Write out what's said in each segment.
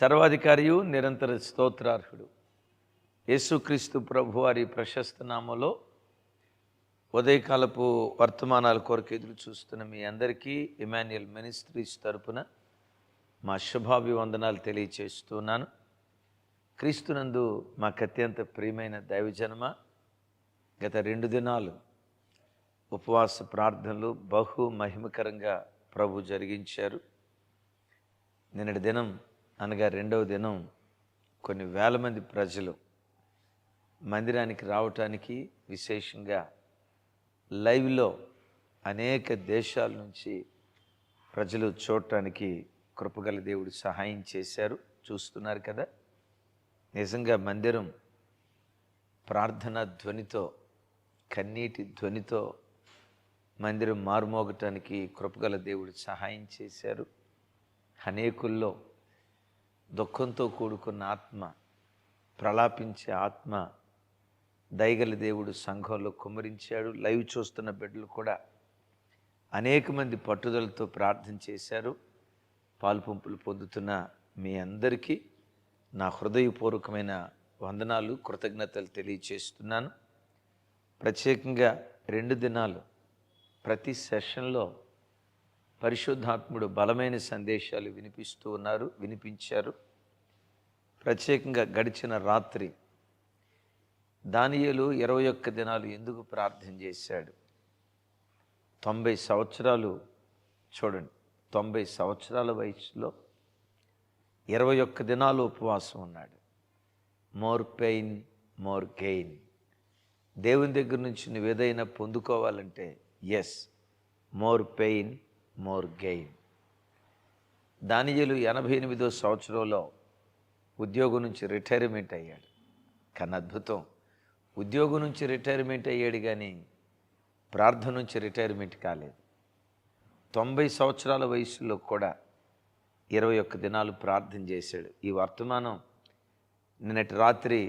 సర్వాధికారియు నిరంతర స్తోత్రార్హుడు యేసుక్రీస్తు ప్రభువారి ప్రశస్త నామములో ఉదయకాలపు వర్తమానాల కొరకు ఎదురు చూస్తున్న మీ అందరికీ ఇమాన్యుయల్ మినిస్ట్రీస్ తరపున మా శుభాభివందనాలు తెలియచేస్తున్నాను. క్రీస్తునందు మాకు అత్యంత ప్రియమైన దైవజనమ, గత 2 దినాలు ఉపవాస ప్రార్థనలు బహు మహిమకరంగా ప్రభు జరిగించారు. నిన్నటి దినం అనగా 2వ దినం కొన్ని వేల మంది ప్రజలు మందిరానికి రావటానికి, విశేషంగా లైవ్లో అనేక దేశాల నుంచి ప్రజలు చూడటానికి కృపగల దేవుడు సహాయం చేశారు. చూస్తున్నారు కదా, నిజంగా మందిరం ప్రార్థన ధ్వనితో, కన్నీటి ధ్వనితో మందిరం మారుమోగటానికి కృపగల దేవుడు సహాయం చేశారు. అనేకుల్లో దుఃఖంతో కూడుకున్న ఆత్మ, ప్రలాపించే ఆత్మ దయగల దేవుడు సంఘంలో కుమ్మరించాడు. లైవ్ చూస్తున్న బిడ్డలు కూడా అనేక మంది పట్టుదలతో ప్రార్థన చేశారు. పాలుపంపులు పొందుతున్న మీ అందరికీ నా హృదయపూర్వకమైన వందనాలు, కృతజ్ఞతలు తెలియచేస్తున్నాను. ప్రత్యేకంగా 2 దినాలు ప్రతి సెషన్లో పరిశుద్ధాత్ముడు బలమైన సందేశాలు వినిపించారు. ప్రత్యేకంగా గడిచిన రాత్రి దానియేలు 21 దినాలు ఎందుకు ప్రార్థన చేశాడు? 90 సంవత్సరాలు చూడండి, 90 సంవత్సరాల వయసులో 21 దినాలు ఉపవాసం ఉన్నాడు. More pain more gain. దేవుని దగ్గర నుంచి నువ్వు ఏదైనా పొందుకోవాలంటే yes, more pain more gain. దానియేలు 88వ సంవత్సరంలో ఉద్యోగం నుంచి రిటైర్మెంట్ అయ్యాడు. కానీ అద్భుతం, ఉద్యోగం నుంచి రిటైర్మెంట్ అయ్యాడు కానీ ప్రార్థన నుంచి రిటైర్మెంట్ కాలేదు. 90 సంవత్సరాల వయసులో కూడా 21 దినాలు ప్రార్థన చేశాడు. ఈ వర్తమానం నిన్నటి రాత్రి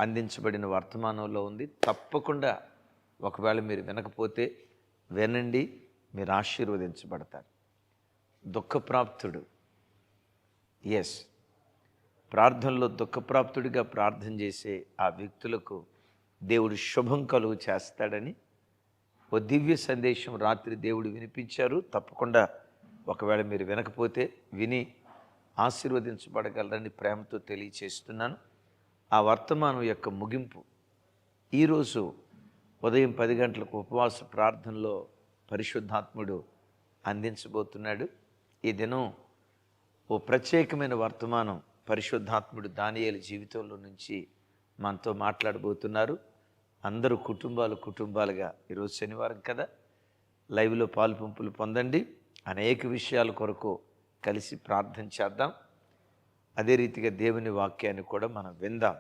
అందించబడిన వర్తమానంలో ఉంది. తప్పకుండా ఒకవేళ మీరు వినకపోతే వినండి, మీరు ఆశీర్వదించబడతారు. దుఃఖప్రాప్తుడు, ఎస్, ప్రార్థనలో దుఃఖప్రాప్తుడిగా ప్రార్థన చేసే ఆ వ్యక్తులకు దేవుడు శుభం కలుగు చేస్తాడని ఓ దివ్య సందేశం రాత్రి దేవుడు వినిపించారు. తప్పకుండా ఒకవేళ మీరు వినకపోతే విని ఆశీర్వదించబడగలరని ప్రేమతో తెలియచేస్తున్నాను. ఆ వర్తమానం యొక్క ముగింపు ఈరోజు ఉదయం 10 గంటలకు ఉపవాస ప్రార్థనలో పరిశుద్ధాత్ముడు అందించబోతున్నాడు. ఈ దినం ఓ ప్రత్యేకమైన వర్తమానం పరిశుద్ధాత్ముడు దానియేలు జీవితంలో నుంచి మనతో మాట్లాడబోతున్నారు. అందరూ కుటుంబాలుగా, ఈరోజు శనివారం కదా, లైవ్లో పాలుపంపులు పొందండి. అనేక విషయాల కొరకు కలిసి ప్రార్థన చేద్దాం. అదే రీతిగా దేవుని వాక్యాన్ని కూడా మనం విందాం.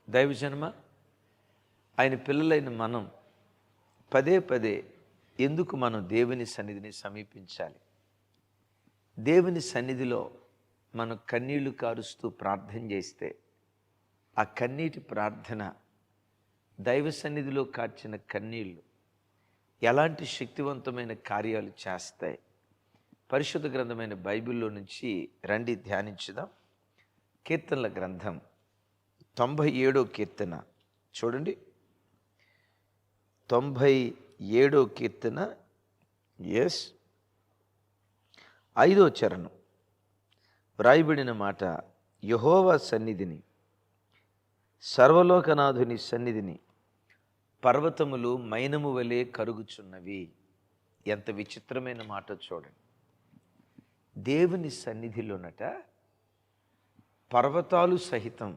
దైవజనమ, ఆయన పిల్లలైన మనం పదే ఎందుకు మనం దేవుని సన్నిధిని సమీపించాలి? దేవుని సన్నిధిలో మనం కన్నీళ్లు కారుస్తూ ప్రార్థన చేస్తే ఆ కన్నీటి ప్రార్థన, దైవ సన్నిధిలో కార్చిన కన్నీళ్ళు ఎలాంటి శక్తివంతమైన కార్యాలు చేస్తాయి? పరిశుద్ధ గ్రంథమైన బైబిల్లో నుంచి రండి ధ్యానించుదాం. కీర్తనల గ్రంథం 97వ కీర్తన చూడండి. 97వ కీర్తన, ఎస్, 5వ చరణం వ్రాయబడిన మాట, యెహోవా సన్నిధిని, సర్వలోకనాథుని సన్నిధిని పర్వతములు మైనము వలె కరుగుచున్నవి. ఎంత విచిత్రమైన మాట చూడండి. దేవుని సన్నిధిలోనట పర్వతాలు సహితం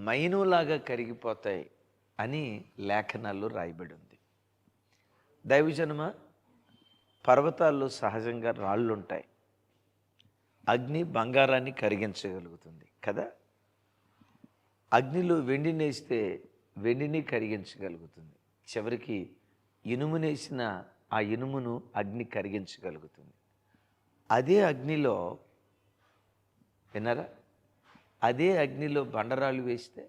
మైనులాగా కరిగిపోతాయి అని లేఖనాల్లో రాయబడి ఉంది. దైవజనమ, పర్వతాల్లో సహజంగా రాళ్ళు ఉంటాయి. అగ్ని బంగారాన్ని కరిగించగలుగుతుంది కదా. అగ్నిలో వెండినేస్తే వెండిని కరిగించగలుగుతుంది. చివరికి ఇనుమునేసిన ఆ ఇనుమును అగ్ని కరిగించగలుగుతుంది. అదే అగ్నిలో, విన్నారా, అదే అగ్నిలో బండరాళ్ళు వేస్తే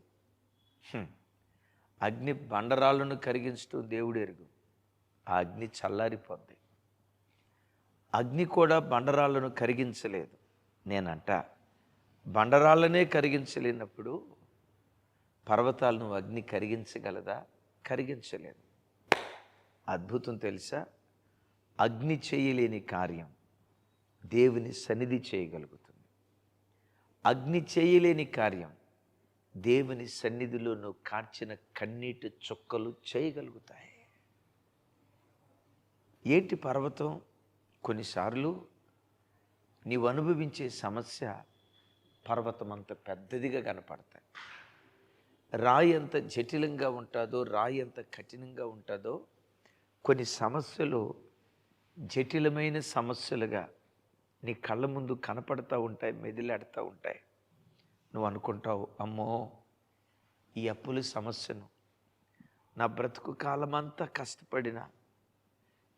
అగ్ని బండరాళ్ళను కరిగించడం దేవుడు ఎరుగు. ఆ అగ్ని చల్లారిపోద్ది. అగ్ని కూడా బండరాళ్ళను కరిగించలేదు. నేనంట బండరాళ్ళనే కరిగించలేనప్పుడు పర్వతాలను అగ్ని కరిగించగలదా? కరిగించలేదు. అద్భుతం తెలుసా? అగ్ని చేయలేని కార్యం దేవుని సన్నిధి చేయగలుగుతుంది. అగ్ని చేయలేని కార్యం దేవుని సన్నిధిలో నువ్వు కార్చిన కన్నీటి చుక్కలు చేయగలుగుతాయి. ఏంటి పర్వతం? కొన్నిసార్లు నీవు అనుభవించే సమస్య పర్వతం అంత పెద్దదిగా కనపడతాయి. రాయి ఎంత జటిలంగా ఉంటుందో, రాయి ఎంత కఠినంగా ఉంటుందో, కొన్ని సమస్యలు జటిలమైన సమస్యలుగా నీ కళ్ళ ముందు కనపడుతూ ఉంటాయి, మెదిలాడుతూ ఉంటాయి. నువ్వు అనుకుంటావు, అమ్మో ఈ అప్పుల సమస్యను నా బ్రతుకు కాలమంతా కష్టపడినా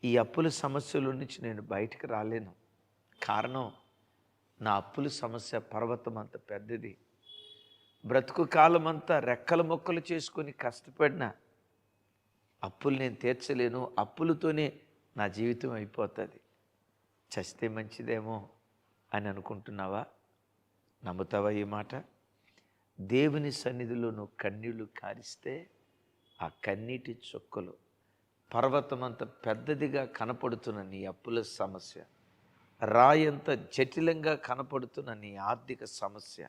ఈ అప్పుల సమస్యల నుంచి నేను బయటికి రాలేను. కారణం నా అప్పుల సమస్య పర్వతం అంత పెద్దది. బ్రతుకు కాలమంతా రెక్కల మొక్కలు చేసుకొని కష్టపడినా అప్పులు నేను తీర్చలేను, అప్పులతోనే నా జీవితం అయిపోతుంది. చస్తే మంచిదేమో అని అనుకుంటున్నావా? నమ్ముతావా ఈ మాట? దేవుని సన్నిధిలో నువ్వు కన్నీళ్లు కారిస్తే ఆ కన్నీటి చుక్కలు పర్వతమంత పెద్దదిగా కనపడుతున్న నీ అప్పుల సమస్య, రాయంత జటిలంగా కనపడుతున్న నీ ఆర్థిక సమస్య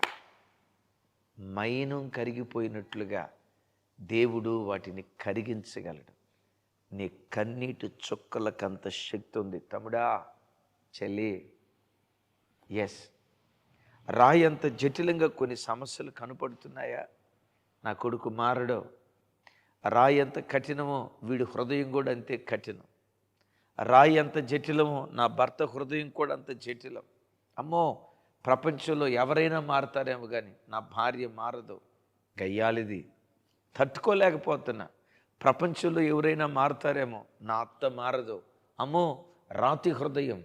మైనం కరిగిపోయినట్లుగా దేవుడు వాటిని కరిగించగలడు. నీ కన్నీటి చుక్కలకంత శక్తి ఉంది తమ్ముడా, చెల్లి. ఎస్, రాయంత జటిలంగా కొన్ని సమస్యలు కనపడుతున్నాయా? నా కొడుకు మారడో. రాయి ఎంత కఠినమో వీడి హృదయం కూడా అంతే కఠినం. రాయి ఎంత జటిలమో నా భర్త హృదయం కూడా అంత జటిలం. అమ్మో, ప్రపంచంలో ఎవరైనా మారతారేమో కానీ నా భార్య మారదు. గయ్యాలిది, తట్టుకోలేకపోతున్నా. ప్రపంచంలో ఎవరైనా మారతారేమో, నా అత్త మారదు. అమ్మో, రాతి హృదయం,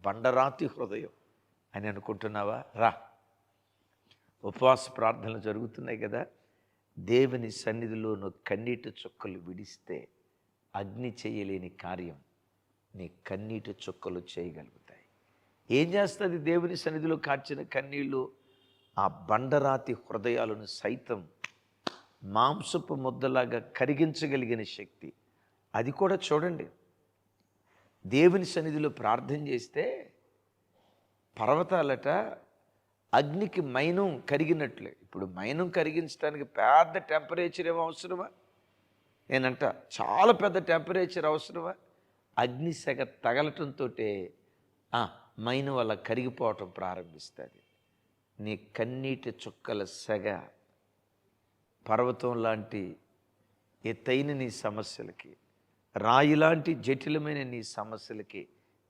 బండరాతి హృదయం అని అనుకుంటున్నావా? రా, ఉపవాస ప్రార్థనలు జరుగుతున్నాయి కదా. దేవుని సన్నిధిలో నువ్వు కన్నీటి చుక్కలు విడిస్తే అగ్ని చేయలేని కార్యం నీ కన్నీటి చుక్కలు చేయగలుగుతాయి. ఏం చేస్తుంది దేవుని సన్నిధిలో కార్చిన కన్నీళ్ళు? ఆ బండరాతి హృదయాలను సైతం మాంసపు ముద్దలాగా కరిగించగలిగిన శక్తి. అది కూడా చూడండి, దేవుని సన్నిధిలో ప్రార్థన చేస్తే పర్వతాలట అగ్నికి మైనం కరిగినట్లే. ఇప్పుడు మైనం కరిగించడానికి పెద్ద టెంపరేచర్ ఏమో అవసరమా? నేనంట చాలా పెద్ద టెంపరేచర్ అవసరమా? అగ్ని సెగ తగలటంతో మైనం వల్ల కరిగిపోవటం ప్రారంభిస్తుంది. నీ కన్నీటి చుక్కల సెగ పర్వతం లాంటి ఎత్తైన నీ సమస్యలకి, రాయి లాంటి జటిలమైన నీ సమస్యలకి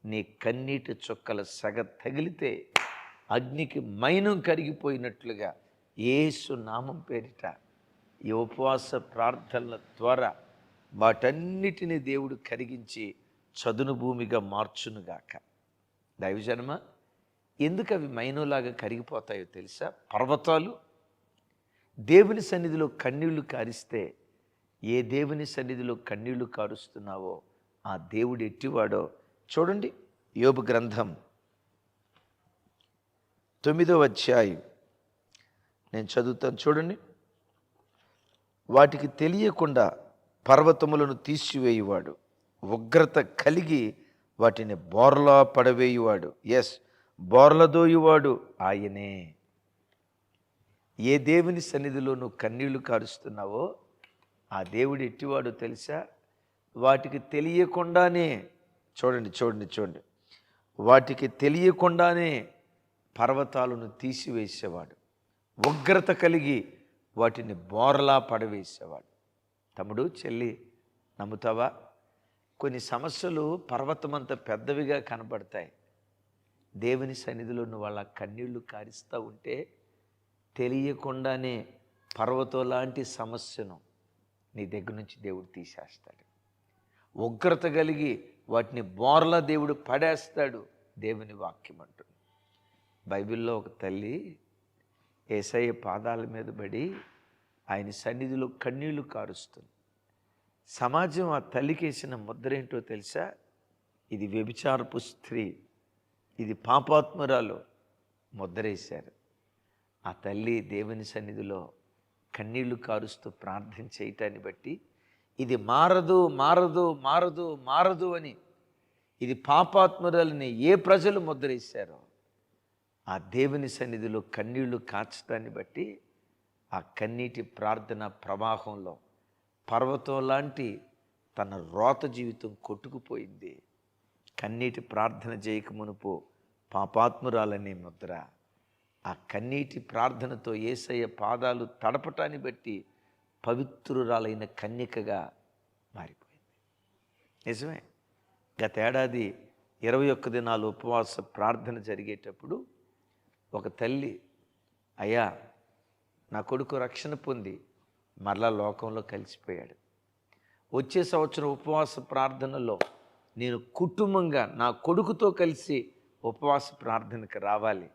నీ కన్నీటి చుక్కల సెగ తగిలితే అగ్నికి మైనం కరిగిపోయినట్లుగా యేసు నామం పేరిట ఈ ఉపవాస ప్రార్థనల ద్వారా వాటన్నిటిని దేవుడు కరిగించి చదును భూమిగా మార్చునుగాక. దైవజనమ, ఎందుకు అవి మైనంలాగా కరిగిపోతాయో తెలుసా? పర్వతాలు దేవుని సన్నిధిలో కన్నీళ్లు కారిస్తే, ఏ దేవుని సన్నిధిలో కన్నీళ్లు కారుస్తున్నావో ఆ దేవుడు ఎట్టివాడో చూడండి. యోబు గ్రంథం 9వ అధ్యాయం నేను చదువుతాను, చూడండి. వాటికి తెలియకుండా పర్వతములను తీసివేయువాడు, ఉగ్రత కలిగి వాటిని బోర్లా పడవేయువాడు. ఎస్, బోర్లదోయువాడు ఆయనే. ఏ దేవుని సన్నిధిలో నువ్వు కన్నీళ్లు కారుస్తున్నావో ఆ దేవుడు ఎట్టివాడు తెలుసా? వాటికి తెలియకుండానే, చూడండి చూడండి చూడండి, వాటికి తెలియకుండానే పర్వతాలను తీసివేసేవాడు, ఉగ్రత కలిగి వాటిని బోర్లా పడవేసేవాడు. తమ్ముడు, చెల్లి, నమ్ముతావా? కొన్ని సమస్యలు పర్వతమంత పెద్దవిగా కనబడతాయి. దేవుని సన్నిధిలో నువ్వు వాళ్ళ కన్నీళ్లు కారిస్తూ ఉంటే తెలియకుండానే పర్వతం లాంటి సమస్యను నీ దగ్గర నుంచి దేవుడు తీసేస్తాడు. ఉగ్రత కలిగి వాటిని బోర్లా దేవుడు పడేస్తాడు. దేవుని వాక్యం అంటుంది. బైబిల్లో ఒక తల్లి యేసయ్య పాదాల మీద పడి ఆయన సన్నిధిలో కన్నీళ్లు కారుస్తుంది. సమాజం ఆ తల్లికి వేసిన ముద్ర ఏంటో తెలుసా? ఇది వ్యభిచారపు స్త్రీ, ఇది పాపాత్మురాలు, ముద్రేశారు. ఆ తల్లి దేవుని సన్నిధిలో కన్నీళ్లు కారుస్తూ ప్రార్థన చేయటాన్ని బట్టి ఇది మారదు మారదు మారదు మారదు అని, ఇది పాపాత్మురాలని ఏ ప్రజలు ముద్రేశారో ఆ దేవుని సన్నిధిలో కన్నీళ్లు కార్చడాన్ని బట్టి ఆ కన్నీటి ప్రార్థన ప్రవాహంలో పర్వతం లాంటి తన రోత జీవితం కొట్టుకుపోయింది. కన్నీటి ప్రార్థన చేయక మునుపు పాపాత్మురాలనే ముద్ర ఆ కన్నీటి ప్రార్థనతో యేసయ్య పాదాలు తడపటాన్ని బట్టి పవిత్రురాలైన కన్యకగా మారిపోయింది. నిజమే. గత ఏడాది 21 దినాలు ఉపవాస ప్రార్థన జరిగేటప్పుడు ఒక తల్లి, అయ్యా నా కొడుకు రక్షణ పొంది మరలా లోకంలో కలిసిపోయాడు. వచ్చే సంవత్సరం ఉపవాస ప్రార్థనలో నేను కుటుంబంగా నా కొడుకుతో కలిసి ఉపవాస ప్రార్థనకు రావాలి,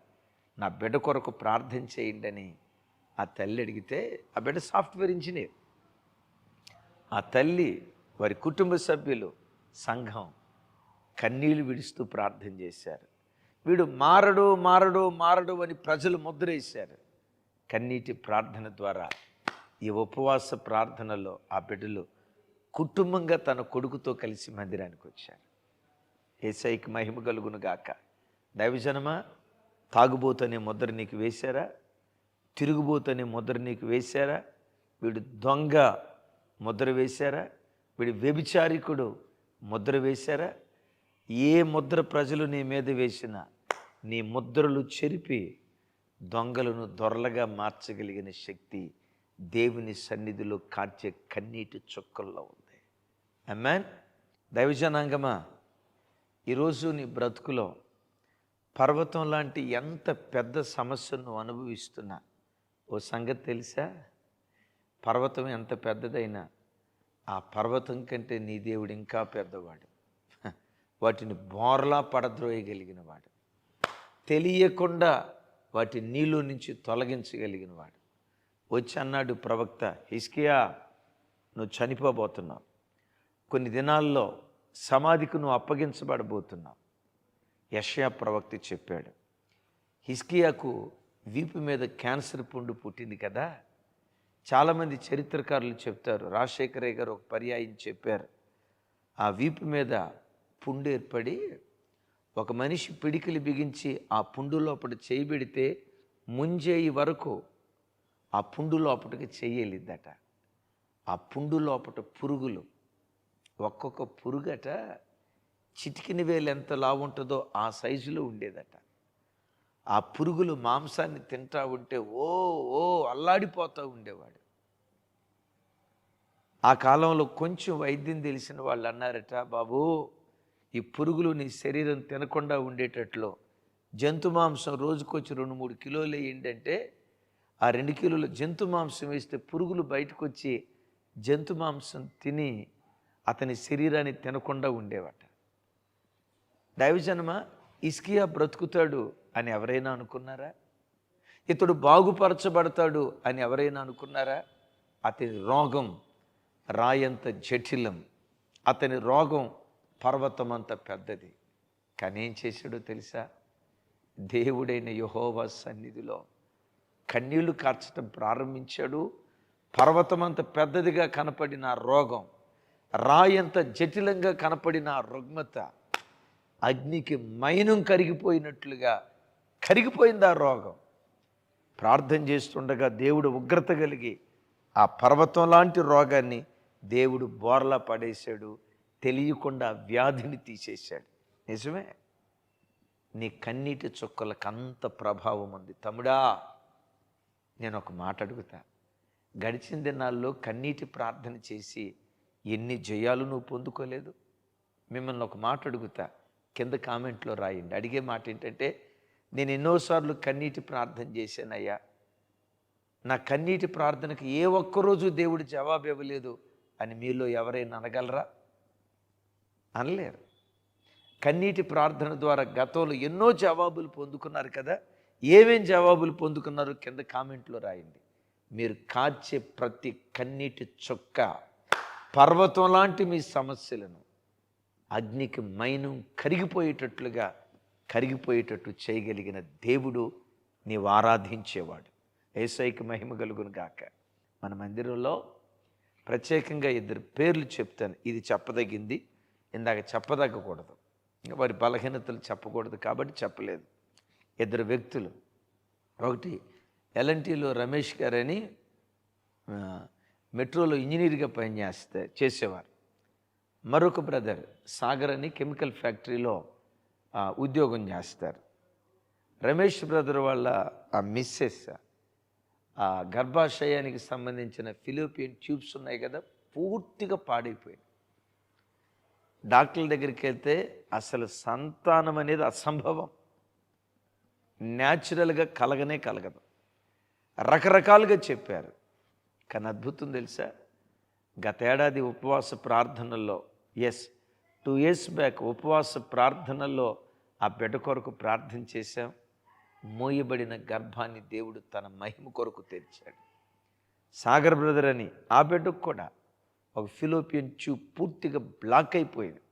నా బిడ్డ కొరకు ప్రార్థన చేయండి అని ఆ తల్లి అడిగితే, ఆ బిడ్డ సాఫ్ట్వేర్ ఇంజనీర్. ఆ తల్లి, వారి కుటుంబ సభ్యులు, సంఘం కన్నీళ్లు విడుస్తూ ప్రార్థన చేశారు. వీడు మారడు మారడు మారడు అని ప్రజలు ముద్రేశారు. కన్నీటి ప్రార్థన ద్వారా ఈ ఉపవాస ప్రార్థనలో ఆ బిడ్డలు కుటుంబంగా తన కొడుకుతో కలిసి మందిరానికి వచ్చారు. యేసయ్యకి మహిమ కలుగును గాక. దైవజనమా, తాగుబోతనే ముద్ర నీకు వేశారా? తిరుగుబోతనే ముద్ర నీకు వేశారా? వీడు దొంగ ముద్ర వేశారా? వీడు వ్యభిచారికుడు ముద్ర వేశారా? ఏ ముద్ర ప్రజలు నీ మీద వేసినా నీ ముద్రలు చెరిపి దొంగలను దొరలగా మార్చగలిగిన శక్తి దేవుని సన్నిధిలో కార్చే కన్నీటి చుక్కల్లో ఉంది. ఆమేన్. దైవజనాంగమా, ఈరోజు నీ బ్రతుకులో పర్వతం లాంటి ఎంత పెద్ద సమస్యను నువ్వు అనుభవిస్తున్నా ఓ సంగతి తెలుసా? పర్వతం ఎంత పెద్దదైనా ఆ పర్వతం కంటే నీ దేవుడు ఇంకా పెద్దవాడు. వాటిని బోర్లా పడద్రోయగలిగిన వాడు, తెలియకుండా వాటి నీళ్ళు నుంచి తొలగించగలిగిన వాడు. వచ్చి అన్నాడు ప్రవక్త హిజ్కియా, నువ్వు చనిపోబోతున్నావు, కొన్ని దినాల్లో సమాధికి నువ్వు అప్పగించబడబోతున్నావు. యెషయా ప్రవక్త చెప్పాడు. హిజ్కియాకు వీపు మీద క్యాన్సర్ పుండు పుట్టింది కదా. చాలామంది చరిత్రకారులు చెప్తారు, రాజశేఖరయ్య గారు ఒక పర్యాయం చెప్పారు, ఆ వీపు మీద పుండు ఏర్పడి ఒక మనిషి పిడికిలి బిగించి ఆ పుండు లోపల చేయి పెడితే ముంజేయి వరకు ఆ పుండు లోపలికి చేయలేదట. ఆ పుండు లోపల పురుగులు, ఒక్కొక్క పురుగట చిటికిన వేలు ఎంత లావు ఉంటుందో ఆ సైజులో ఉండేదట. ఆ పురుగులు మాంసాన్ని తింటా ఉంటే ఓ ఓ అల్లాడిపోతూ ఉండేవాడు. ఆ కాలంలో కొంచెం వైద్యం తెలిసిన వాళ్ళు అన్నారట, బాబు ఈ పురుగులు నీ శరీరం తినకుండా ఉండేటట్లు జంతు మాంసం రోజుకొచ్చి 2-3 కిలోలు వేయండి. ఆ 2 కిలోల జంతు మాంసం వేస్తే పురుగులు బయటకు వచ్చి జంతు మాంసం తిని అతని శరీరాన్ని తినకుండా ఉండేవట. దైవజనమా, హిజ్కియా బ్రతుకుతాడు అని ఎవరైనా అనుకున్నారా? ఇతడు బాగుపరచబడతాడు అని ఎవరైనా అనుకున్నారా? అతని రోగం రాయంత జటిలం, అతని రోగం పర్వతం అంత పెద్దది. కానీ ఏం చేశాడో తెలుసా? దేవుడైన యెహోవా సన్నిధిలో కన్నీళ్లు కార్చడం ప్రారంభించాడు. పర్వతం అంత పెద్దదిగా కనపడిన రోగం, రాయంత జటిలంగా కనపడిన రుగ్మత అగ్నికి మైనం కరిగిపోయినట్లుగా కరిగిపోయింది ఆ రోగం. ప్రార్థన చేస్తుండగా దేవుడు ఉగ్రత కలిగి ఆ పర్వతం లాంటి రోగాన్ని దేవుడు బోర్లా పడేశాడు. తెలియకుండా వ్యాధిని తీసేశాడు. నిజమే, నీ కన్నీటి చుక్కలకు అంత ప్రభావం ఉంది. తమ్ముడా, నేను ఒక మాట అడుగుతా, గడిచిన దినాల్లో కన్నీటి ప్రార్థన చేసి ఎన్ని జయాలు నువ్వు పొందుకోలేదు? మిమ్మల్ని ఒక మాట అడుగుతా, కింద కామెంట్లో రాయండి. అడిగే మాట ఏంటంటే, నేను ఎన్నోసార్లు కన్నీటి ప్రార్థన చేశానయ్యా, నా కన్నీటి ప్రార్థనకు ఏ ఒక్కరోజు దేవుడు జవాబు ఇవ్వలేదు అని మీలో ఎవరైనా అనగలరా? అనలేరు. కన్నీటి ప్రార్థన ద్వారా గతంలో ఎన్నో జవాబులు పొందుకున్నారు కదా. ఏమేం జవాబులు పొందుకున్నారు కింద కామెంట్లో రాయండి. మీరు కాచే ప్రతి కన్నీటి చుక్క పర్వతం లాంటి మీ సమస్యలను అగ్నికి మైనం కరిగిపోయేటట్టు చేయగలిగిన దేవుడు నీవు ఆరాధించేవాడు. యేసయ్యకి మహిమ కలుగును గాక. మన మందిరంలో ప్రత్యేకంగా 2 పేర్లు చెప్తాను. ఇది చెప్పదగింది, ఇందాక చెప్పదగ్గకూడదు, ఇంకా వారి బలహీనతలు చెప్పకూడదు కాబట్టి చెప్పలేదు. 2 వ్యక్తులు. ఒకటి ఎల్ఎన్టీలో రమేష్ గారని మెట్రోలో ఇంజనీర్గా చేసేవారు. మరొక బ్రదర్ సాగర్ అని కెమికల్ ఫ్యాక్టరీలో ఉద్యోగం చేస్తారు. రమేష్ బ్రదర్ వాళ్ళ ఆ మిస్సెస్ ఆ గర్భాశయానికి సంబంధించిన ఫిలిపియన్ ట్యూబ్స్ ఉన్నాయి కదా, పూర్తిగా పాడైపోయింది. డాక్టర్ల దగ్గరికి వెళ్తే అసలు సంతానం అనేది అసంభవం, న్యాచురల్గా కలగదు. రకరకాలుగా చెప్పారు. కానీ అద్భుతం తెలుసా, గత ఏడాది ఉపవాస ప్రార్థనల్లో 2 years బ్యాక్ ఉపవాస ప్రార్థనల్లో ఆ బిడ్డ కొరకు ప్రార్థన చేశాం. మోయబడిన గర్భాన్ని దేవుడు తన మహిమ కొరకు తెరిచాడు. సాగర్ బ్రదర్ అని ఆ బిడ్డకు కూడా ఒక ఫిలిపియన్ ట్యూబ్ పూర్తిగా బ్లాక్ అయిపోయింది.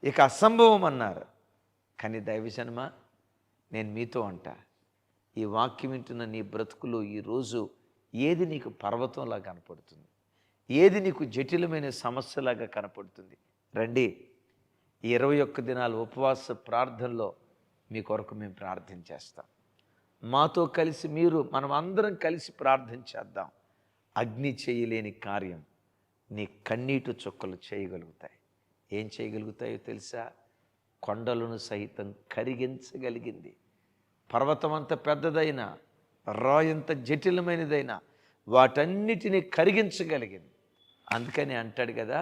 ఇక అసంభవం అన్నారు. కానీ దైవజనమ, నేను మీతో అంటా, ఈ వాక్యం వింటున్న నీ బ్రతుకులో ఈరోజు ఏది నీకు పర్వతంలా కనపడుతుంది, ఏది నీకు జటిలమైన సమస్యలాగా కనపడుతుంది, రండి. ఈ 21 దినాల ఉపవాస ప్రార్థనలో మీ కొరకు మేము ప్రార్థన చేస్తాం. మాతో కలిసి మనం అందరం కలిసి ప్రార్థన చేద్దాం. అగ్ని చేయలేని కార్యం నీ కన్నీటి చుక్కలు చేయగలుగుతాయి. ఏం చేయగలుగుతాయో తెలుసా? కొండలను సైతం కరిగించగలిగింది. పర్వతం అంత పెద్దదైనా, రాయంత జటిలమైనదైనా వాటన్నిటినీ కరిగించగలిగింది. అందుకని అంటాడు కదా,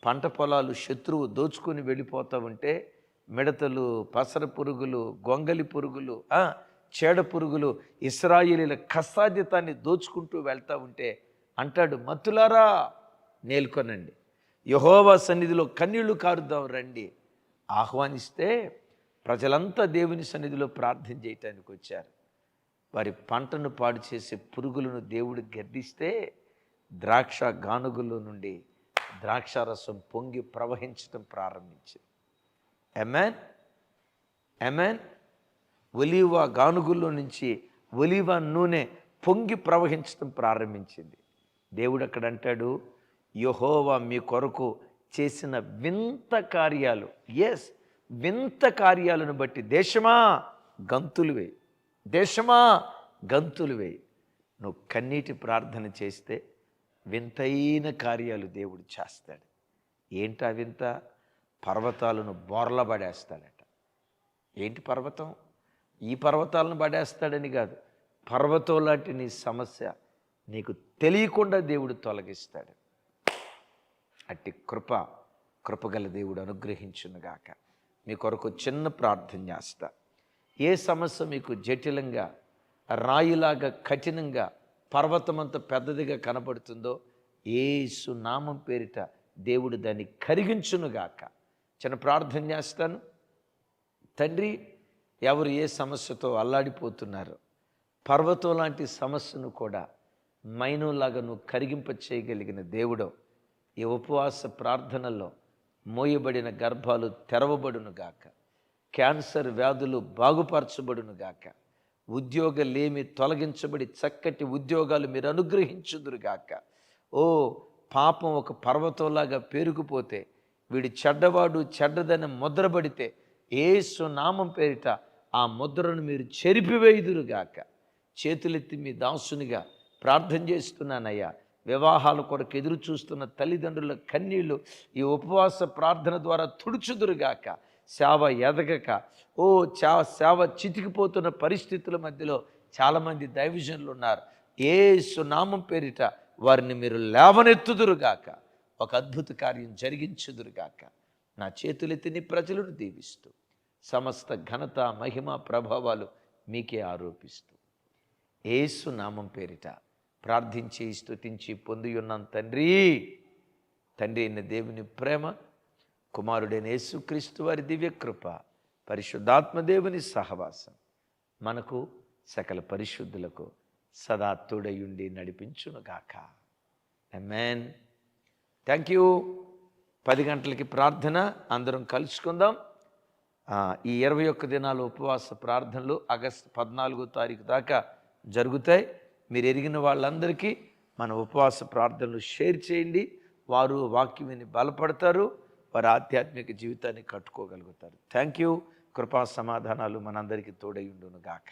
పంట పొలాలు శత్రువు దోచుకొని వెళ్ళిపోతూ ఉంటే మిడతలు, పసర పురుగులు, గొంగలి పురుగులు, చేడ పురుగులు ఇశ్రాయేలీల కష్టార్జితాన్ని దోచుకుంటూ వెళ్తూ ఉంటే అంటాడు, మత్తులారా నేల్కొనండి, యెహోవా సన్నిధిలో కన్నీళ్లు కారుద్దాం రండి. ఆహ్వానిస్తే ప్రజలంతా దేవుని సన్నిధిలో ప్రార్థన చేయటానికి వచ్చారు. వారి పంటను పాడు చేసే పురుగులను దేవుడు గద్దిస్తే ద్రాక్ష గానుగుల్లో నుండి ద్రాక్షారసం పొంగి ప్రవహించడం ప్రారంభించింది. ఆమేన్, ఆమేన్. ఒలీవ గానుగుల్లో నుంచి ఒలీవ నూనె పొంగి ప్రవహించడం ప్రారంభించింది. దేవుడు అక్కడ అంటాడు, యెహోవా మీ కొరకు చేసిన వింత కార్యాలు, వింత కార్యాలను బట్టి దేశమా గంతులు వేయి, దేశమా గంతులు వేయి. నువ్వు కన్నీటి ప్రార్థన చేస్తే వింతైన కార్యాలు దేవుడు చేస్తాడు. ఏంటా వింత? పర్వతాలను బోర్ల పడేస్తాడట. ఏంటి పర్వతం? ఈ పర్వతాలను పడేస్తాడని కాదు, పర్వతం లాంటి నీ సమస్య నీకు తెలియకుండా దేవుడు తొలగిస్తాడు. అట్టి కృపగల దేవుడు అనుగ్రహించునుగాక. మీ కొరకు చిన్న ప్రార్థన చేస్తా. ఏ సమస్య మీకు జటిలంగా, రాయిలాగా, కఠినంగా, పర్వతమంత పెద్దదిగా కనబడుతుందో యేసు నామం పేరిట దేవుడు దాన్ని కరిగించునుగాక. చిన్న ప్రార్థన చేస్తాను. తండ్రి, ఎవరు ఏ సమస్యతో అల్లాడిపోతున్నారో పర్వతం లాంటి సమస్యను కూడా మైనంలాగా నువ్వు కరిగింప చేయగలిగిన దేవుడు, ఈ ఉపవాస ప్రార్థనలో మోయబడిన గర్భాలు తెరవబడునుగాక, క్యాన్సర్ వ్యాధులు బాగుపరచబడునుగాక, ఉద్యోగాలేమి తొలగించబడి చక్కటి ఉద్యోగాలు మీరు అనుగ్రహించుదురుగాక. పాపం ఒక పర్వతంలాగా పేరుకుపోతే, వీడి చెడ్డవాడు చెడ్డదని ముద్రపడితే యేసు నామం పేరిట ఆ ముద్రను మీరు చెరిపివేయుదురుగాక. చేతులెత్తి మీ దాసునిగా ప్రార్థన చేస్తున్నానయ్యా. వివాహాల కొరకు ఎదురు చూస్తున్న తల్లిదండ్రుల కన్నీళ్లు ఈ ఉపవాస ప్రార్థన ద్వారా తుడుచుదురుగాక. సేవ ఎదగక సేవ చితికిపోతున్న పరిస్థితుల మధ్యలో చాలామంది దైవజనులు ఉన్నారు. యేసు నామం పేరిట వారిని మీరు లేవనెత్తుదురుగాక. ఒక అద్భుత కార్యం జరిగించుదురుగాక. నా చేతులెత్తిని ప్రజలను దీవిస్తూ సమస్త ఘనత, మహిమ, ప్రభావాలు మీకే ఆరోపిస్తూ యేసు నామం పేరిట ప్రార్థించి స్తుతించి పొంది ఉన్నాం తండ్రి. తండ్రి అయిన దేవుని ప్రేమ, కుమారుడైన యేసుక్రీస్తు వారి దివ్యకృప, పరిశుద్ధాత్మ దేవుని సహవాసం మనకు సకల పరిశుద్ధులకు సదా తోడయుండి నడిపించునుగాక. ఆమేన్. Thank you. 10 గంటలకి ప్రార్థన, అందరం కలుసుకుందాం. ఈ 21 దినాల ఉపవాస ప్రార్థనలు ఆగస్టు 14వ తారీఖు దాకా జరుగుతాయి. మీరు ఎరిగిన వాళ్ళందరికీ మన ఉపవాస ప్రార్థనలు షేర్ చేయండి. వారు వాక్యం విని బలపడతారు, వారి ఆధ్యాత్మిక జీవితాన్ని కట్టుకోగలుగుతారు. Thank you. కృపా సమాధానాలు మనందరికీ తోడై ఉండును గాక.